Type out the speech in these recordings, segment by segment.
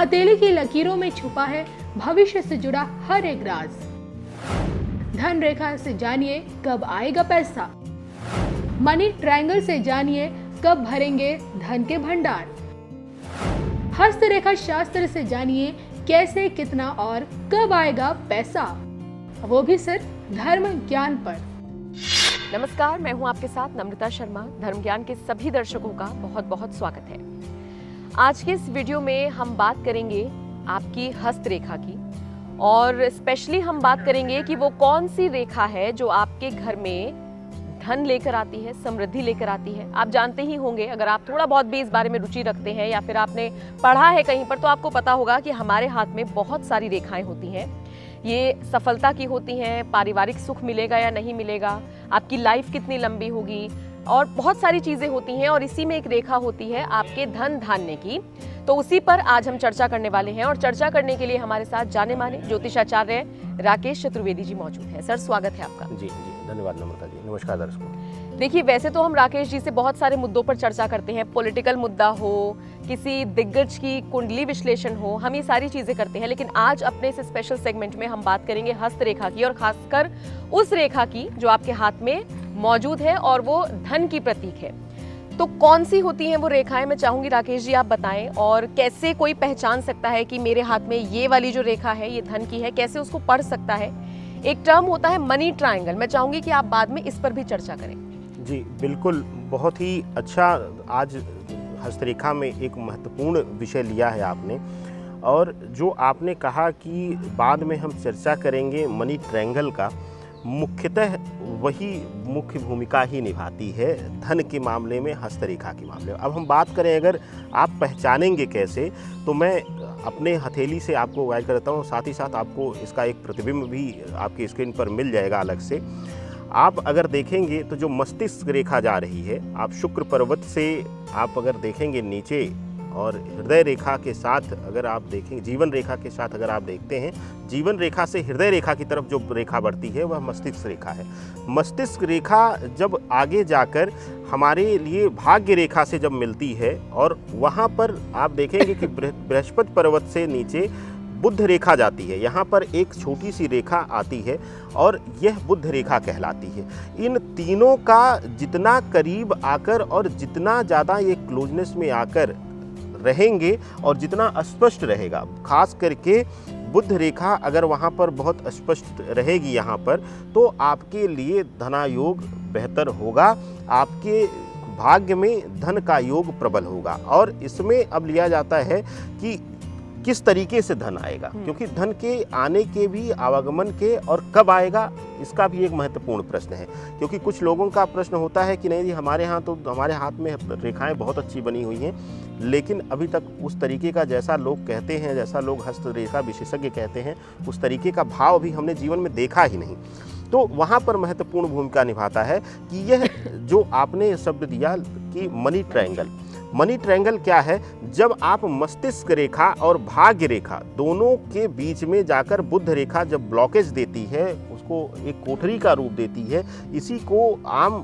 हथेली की लकीरों में छुपा है भविष्य से जुड़ा हर एक राज। धन रेखा से जानिए कब आएगा पैसा। मनी ट्रायंगल से जानिए कब भरेंगे धन के भंडार। हस्तरेखा शास्त्र से जानिए कैसे, कितना और कब आएगा पैसा, वो भी सिर्फ धर्म ज्ञान पर। नमस्कार, मैं हूं आपके साथ नम्रता शर्मा। धर्म ज्ञान के सभी दर्शकों का बहुत बहुत स्वागत है। आज के इस वीडियो में हम बात करेंगे आपकी हस्तरेखा की, और स्पेशली हम बात करेंगे कि वो कौन सी रेखा है जो आपके घर में धन लेकर आती है, समृद्धि लेकर आती है। आप जानते ही होंगे, अगर आप थोड़ा बहुत भी इस बारे में रुचि रखते हैं या फिर आपने पढ़ा है कहीं पर, तो आपको पता होगा कि हमारे हाथ में बहुत सारी रेखाएं होती हैं। ये सफलता की होती हैं, पारिवारिक सुख मिलेगा या नहीं मिलेगा, आपकी लाइफ कितनी लंबी होगी, और बहुत सारी चीज़ें होती हैं। और इसी में एक रेखा होती है आपके धन धान्य की। तो उसी पर आज हम चर्चा करने वाले हैं, और चर्चा करने के लिए हमारे साथ जाने माने ज्योतिषाचार्य राकेश चतुर्वेदी जी मौजूद हैं। सर, स्वागत है आपका। जी, धन्यवाद नम्रता जी। नमस्कार दर्शकों। देखिए, वैसे तो हम राकेश जी से बहुत सारे मुद्दों पर चर्चा करते हैं, पॉलिटिकल मुद्दा हो, किसी दिग्गज की कुंडली विश्लेषण हो, हम ये सारी चीजें करते हैं। लेकिन आज अपने इस स्पेशल सेगमेंट में हम बात करेंगे हस्तरेखा की, और खासकर उस रेखा की जो आपके हाथ में मौजूद है और वो धन की प्रतीक है। तो कौन सी होती हैं वो रेखाएं, मैं चाहूंगी राकेश जी आप बताएं, और कैसे कोई पहचान सकता है कि मेरे हाथ में ये वाली जो रेखा है ये धन की है, कैसे उसको पढ़ सकता है। एक टर्म होता है मनी ट्रायंगल, मैं चाहूंगी कि आप बाद में इस पर भी चर्चा करें। जी बिल्कुल, बहुत ही अच्छा आज हस्तरेखा में एक महत्वपूर्ण विषय लिया है आपने। और जो आपने कहा कि बाद में हम चर्चा करेंगे मनी ट्रायंगल का, मुख्यतः वही मुख्य भूमिका ही निभाती है धन के मामले में, हस्तरेखा के मामले में। अब हम बात करें अगर आप पहचानेंगे कैसे, तो मैं अपने हथेली से आपको गाइड करता हूँ, साथ ही साथ आपको इसका एक प्रतिबिंब भी आपकी स्क्रीन पर मिल जाएगा अलग से। आप अगर देखेंगे तो जो मस्तिष्क रेखा जा रही है, आप शुक्र पर्वत से आप अगर देखेंगे नीचे, और हृदय रेखा के साथ अगर आप देखें, जीवन रेखा के साथ अगर आप देखते हैं, जीवन रेखा से हृदय रेखा की तरफ जो रेखा बढ़ती है वह मस्तिष्क रेखा है। मस्तिष्क रेखा जब आगे जाकर हमारे लिए भाग्य रेखा से जब मिलती है, और वहाँ पर आप देखेंगे कि बृहस्पति पर्वत से नीचे बुध रेखा जाती है, यहाँ पर एक छोटी सी रेखा आती है और यह बुध रेखा कहलाती है। इन तीनों का जितना करीब आकर और जितना ज़्यादा ये क्लोजनेस में आकर रहेंगे और जितना स्पष्ट रहेगा, खास करके बुध रेखा अगर वहाँ पर बहुत स्पष्ट रहेगी यहाँ पर, तो आपके लिए धनायोग बेहतर होगा, आपके भाग्य में धन का योग प्रबल होगा। और इसमें अब लिया जाता है कि किस तरीके से धन आएगा, क्योंकि धन के आने के भी, आवागमन के, और कब आएगा इसका भी एक महत्वपूर्ण प्रश्न है। क्योंकि कुछ लोगों का प्रश्न होता है कि नहीं जी, हमारे यहाँ तो हमारे हाथ में रेखाएं बहुत अच्छी बनी हुई हैं, लेकिन अभी तक उस तरीके का, जैसा लोग कहते हैं, जैसा लोग हस्तरेखा विशेषज्ञ कहते हैं, उस तरीके का भाव अभी हमने जीवन में देखा ही नहीं। तो वहाँ पर महत्वपूर्ण भूमिका निभाता है कि यह जो आपने शब्द दिया कि मनी ट्रायंगल, मनी ट्रायंगल क्या है? जब आप मस्तिष्क रेखा और भाग्य रेखा दोनों के बीच में जाकर बुध रेखा जब ब्लॉकेज देती है, उसको एक कोठरी का रूप देती है। इसी को आम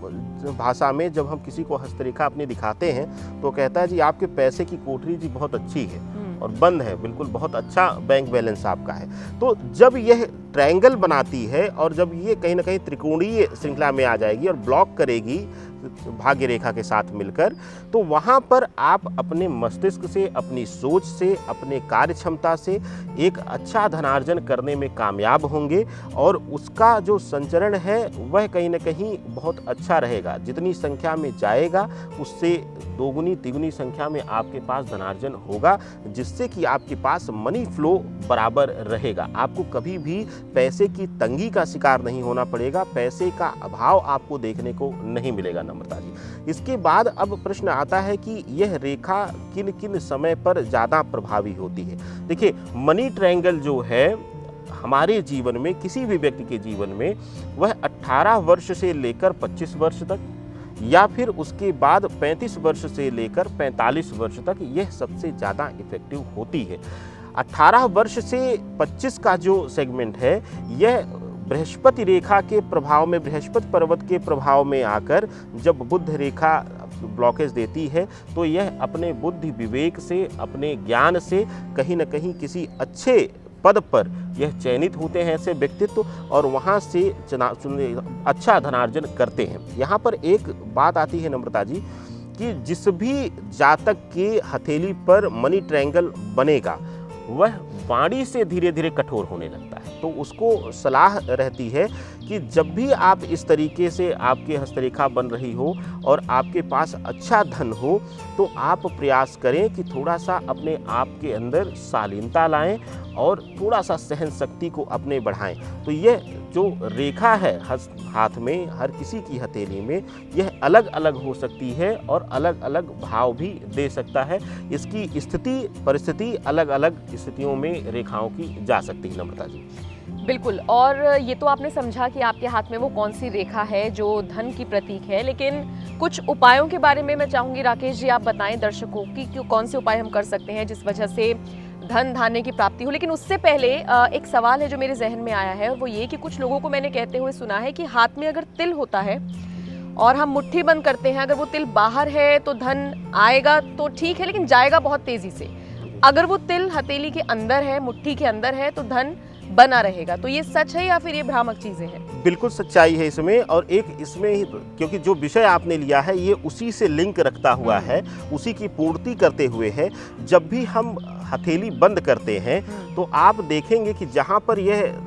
भाषा में जब हम किसी को हस्तरेखा अपनी दिखाते हैं तो कहता है जी आपके पैसे की कोठरी जी बहुत अच्छी है और बंद है, बिल्कुल बहुत अच्छा बैंक बैलेंस आपका है। तो जब यह ट्रायंगल बनाती है और जब ये कहीं ना कहीं त्रिकोणीय श्रृंखला में आ जाएगी और ब्लॉक करेगी भाग्य रेखा के साथ मिलकर, तो वहाँ पर आप अपने मस्तिष्क से, अपनी सोच से, अपने कार्य क्षमता से एक अच्छा धनार्जन करने में कामयाब होंगे, और उसका जो संचरण है वह कहीं ना कहीं बहुत अच्छा रहेगा। जितनी संख्या में जाएगा उससे दोगुनी तिगुनी संख्या में आपके पास धनार्जन होगा, जिससे कि आपके पास मनी फ्लो बराबर रहेगा। आपको कभी भी पैसे की तंगी का शिकार नहीं होना पड़ेगा, पैसे का अभाव आपको देखने को नहीं मिलेगा नम्रता जी। इसके बाद अब प्रश्न आता है कि यह रेखा किन किन समय पर ज़्यादा प्रभावी होती है। देखिए, मनी ट्रायंगल जो है हमारे जीवन में, किसी भी व्यक्ति के जीवन में, वह 18 वर्ष से लेकर 25 वर्ष तक, या फिर उसके बाद 35 वर्ष से लेकर 45 वर्ष तक यह सबसे ज़्यादा इफेक्टिव होती है। 18 वर्ष से 25 का जो सेगमेंट है, यह बृहस्पति रेखा के प्रभाव में, बृहस्पति पर्वत के प्रभाव में आकर जब बुध रेखा ब्लॉकेज देती है तो यह अपने बुद्धि विवेक से, अपने ज्ञान से कहीं न कहीं किसी अच्छे पद पर यह चयनित होते हैं ऐसे व्यक्तित्व, और वहाँ से अच्छा धनार्जन करते हैं। यहाँ पर एक बात आती है नम्रता जी कि जिस भी जातक के हथेली पर मनी ट्रायंगल बनेगा वह वाणी से धीरे धीरे कठोर होने लगता है। तो उसको सलाह रहती है कि जब भी आप इस तरीके से आपकी हस्तरेखा बन रही हो और आपके पास अच्छा धन हो तो आप प्रयास करें कि थोड़ा सा अपने आप के अंदर शालीनता लाएं और थोड़ा सा सहन शक्ति को अपने बढ़ाएं। तो यह जो रेखा है हाथ में, हर किसी की हथेली में, यह अलग अलग हो सकती है और अलग अलग भाव भी दे सकता है। इसकी स्थिति परिस्थिति अलग अलग स्थितियों में रेखाओं की जा सकती है नम्रता जी। बिल्कुल, और ये तो आपने समझा कि आपके हाथ में वो कौन सी रेखा है जो धन की प्रतीक है, लेकिन कुछ उपायों के बारे में मैं चाहूँगी राकेश जी आप बताएं दर्शकों की कि कौन से उपाय हम कर सकते हैं जिस वजह से धन धान्य की प्राप्ति हो। लेकिन उससे पहले एक सवाल है जो मेरे जहन में आया है, और वो ये कि कुछ लोगों को मैंने कहते हुए सुना है कि हाथ में अगर तिल होता है और हम मुट्ठी बंद करते हैं, अगर वो तिल बाहर है तो धन आएगा तो ठीक है, लेकिन जाएगा बहुत तेजी से। अगर वो तिल हथेली के अंदर है, मुट्ठी के अंदर है, तो धन बना रहेगा। तो ये सच है या फिर ये भ्रामक चीजें हैं? बिल्कुल सच्चाई है इसमें, और एक इसमें ही क्योंकि जो विषय आपने लिया है ये उसी से लिंक रखता हुआ है, उसी की पूर्ति करते हुए है। जब भी हम हथेली बंद करते हैं तो आप देखेंगे कि जहाँ पर यह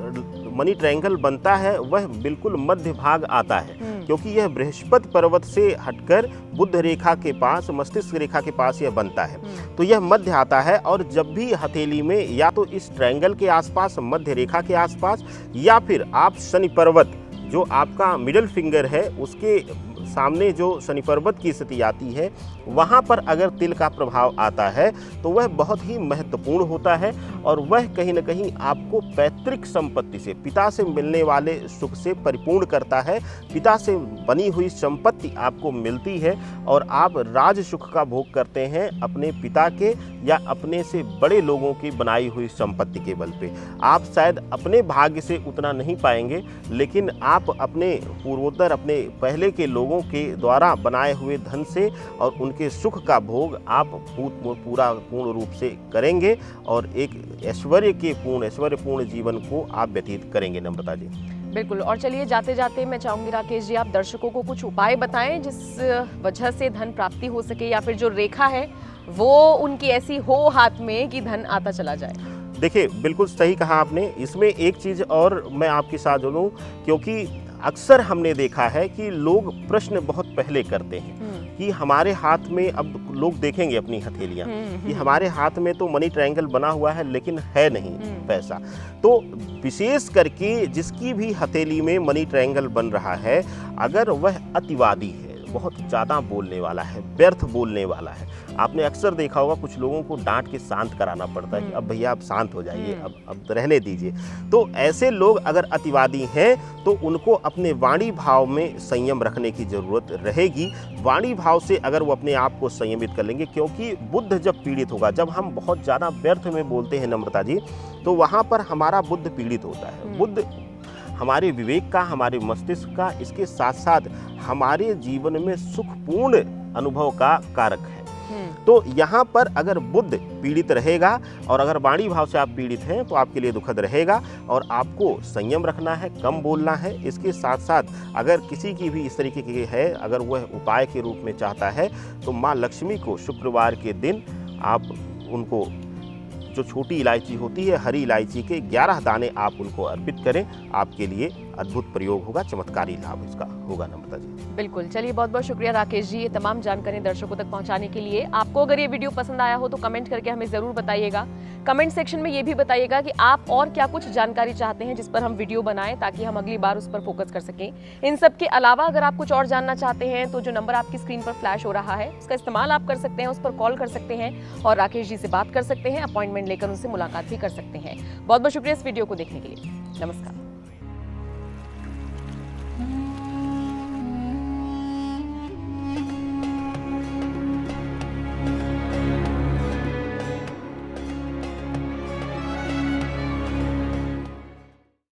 मनी ट्रायंगल बनता है वह बिल्कुल मध्य भाग आता है, क्योंकि यह बृहस्पति पर्वत से हटकर बुध रेखा के पास, मस्तिष्क रेखा के पास यह बनता है। तो यह मध्य आता है, और जब भी हथेली में या तो इस ट्रायंगल के आसपास, मध्य रेखा के आसपास, या फिर आप शनि पर्वत जो आपका मिडिल फिंगर है उसके सामने जो शनि पर्वत की स्थिति आती है वहाँ पर अगर तिल का प्रभाव आता है तो वह बहुत ही महत्वपूर्ण होता है, और वह कहीं न कहीं आपको पैतृक संपत्ति से, पिता से मिलने वाले सुख से परिपूर्ण करता है। पिता से बनी हुई संपत्ति आपको मिलती है और आप राज सुख का भोग करते हैं अपने पिता के या अपने से बड़े लोगों की बनाई हुई संपत्ति के बल पे। आप शायद अपने भाग्य से उतना नहीं पाएंगे, लेकिन आप अपने पूर्वोत्तर, अपने पहले के लोगों के द्वारा बनाए हुए धन से और उनके सुख का भोग आप पूर्ण रूप से करेंगे और एक ऐश्वर्यपूर्ण जीवन को आप व्यतीत करेंगे नम्रता जी। बिल्कुल, और चलिए जाते जाते मैं चाहूँगी राकेश जी आप दर्शकों को कुछ उपाय बताएं जिस वजह से धन प्राप्ति हो सके, या फिर जो रेखा है वो उनकी ऐसी हो हाथ में कि धन आता चला जाए। देखिए, बिल्कुल सही कहा आपने। इसमें एक चीज़ और मैं आपके साथ जोड़ूं, क्योंकि अक्सर हमने देखा है कि लोग प्रश्न बहुत पहले करते हैं कि हमारे हाथ में, अब लोग देखेंगे अपनी हथेलियाँ कि हमारे हाथ में तो मनी ट्रायंगल बना हुआ है लेकिन है नहीं पैसा। तो विशेष करके जिसकी भी हथेली में मनी ट्रायंगल बन रहा है, अगर वह अतिवादी है, बहुत ज़्यादा बोलने वाला है, व्यर्थ बोलने वाला है, आपने अक्सर देखा होगा कुछ लोगों को डांट के शांत कराना पड़ता है कि अब भैया आप शांत हो जाइए, अब रहने दीजिए। तो ऐसे लोग अगर अतिवादी हैं तो उनको अपने वाणी भाव में संयम रखने की ज़रूरत रहेगी। वाणी भाव से अगर वो अपने आप को संयमित कर लेंगे, क्योंकि बुद्ध जब पीड़ित होगा, जब हम बहुत ज़्यादा व्यर्थ में बोलते हैं नम्रता जी, तो वहाँ पर हमारा बुद्ध पीड़ित होता है। बुद्ध हमारे विवेक का, हमारे मस्तिष्क का, इसके साथ साथ हमारे जीवन में सुखपूर्ण अनुभव का कारक है। तो यहाँ पर अगर बुद्ध पीड़ित रहेगा और अगर वाणी भाव से आप पीड़ित हैं तो आपके लिए दुखद रहेगा, और आपको संयम रखना है, कम बोलना है। इसके साथ साथ अगर किसी की भी इस तरीके की है, अगर वह उपाय के रूप में चाहता है तो माँ लक्ष्मी को शुक्रवार के दिन आप उनको जो छोटी इलायची होती है, हरी इलायची के 11 दाने आप उनको अर्पित करें। आपके लिए अद्भुत प्रयोग होगा, चमत्कारी लाभ इसका होगा नम्रता जी। बिल्कुल, चलिए बहुत बहुत शुक्रिया राकेश जी ये तमाम जानकारी दर्शकों तक पहुंचाने के लिए। आपको अगर ये वीडियो पसंद आया हो तो कमेंट करके हमें जरूर बताइएगा। कमेंट सेक्शन में ये भी बताइएगा कि आप और क्या कुछ जानकारी चाहते हैं जिस पर हम वीडियो बनाएं, ताकि हम अगली बार उस पर फोकस कर सकें। इन सब के अलावा अगर आप कुछ और जानना चाहते हैं तो जो नंबर आपकी स्क्रीन पर फ्लैश हो रहा है उसका इस्तेमाल आप कर सकते हैं, उस पर कॉल कर सकते हैं और राकेश जी से बात कर सकते हैं, अपॉइंटमेंट लेकर उनसे मुलाकात भी कर सकते हैं। बहुत बहुत शुक्रिया इस वीडियो को देखने के लिए। नमस्कार।